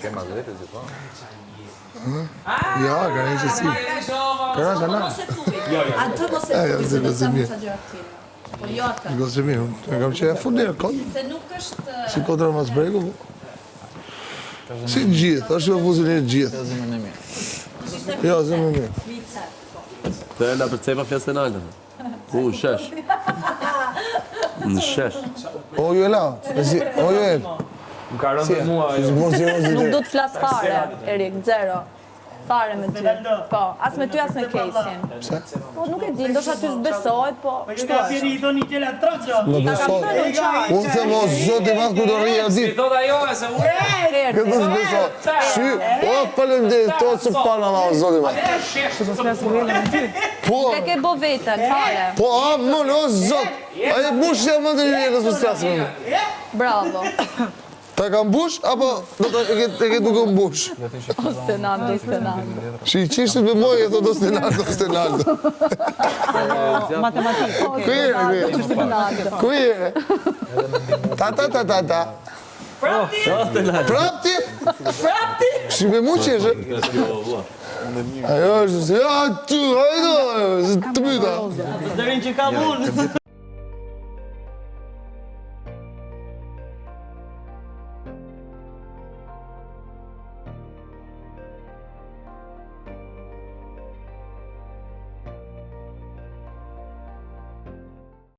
Skema vetë si po. Ja, ka një qësi. Kërë Mos e thuj. Atë mos e thuj, se do të samë sa gjëra të tjera. Po jo atë. Në gosë mirë, e kam që e fundirë kod. Se nuk është... Si kontra mas bregu. Si gjithë, është që fuzën e gjithë. Zemën e mirë. Jo, zemë e mirë. Të e la për cepa fjesë të nalë. Shesh. Në shesh. O, ju e la. O, ju e la. Më ka rëndë mua ajo. Nuk do të flas fare, Erik, zero. Fare me ty. Po, as me ty, as me Kesin. Pse? Po, nuk e di, ndoshta ty s'besohet, po kështu është. Në besoj. Unë them o zoti madh ku do rri a Si ditë. thot ajo se unë. Këtë nuk besoj. Shy, o falënderit, to që pana la o zoti madh. Po, E ke bo vetën, fare. po, a, më o zot. A e bush jam më të një jetës më strasim me më. Bravo. Ta kam bush, apo do të e ke duke më bush? O Stenando, Stenando. Shi qishtë me moj e thot o Stenaldo, Stenaldo. Matematikë. Ku jere? Stenando. Ku jere? Ta. Prapti? Shi me mu qeshe? Ajo është, ja, tu, hajdo, të myta. Zërin që ka unë.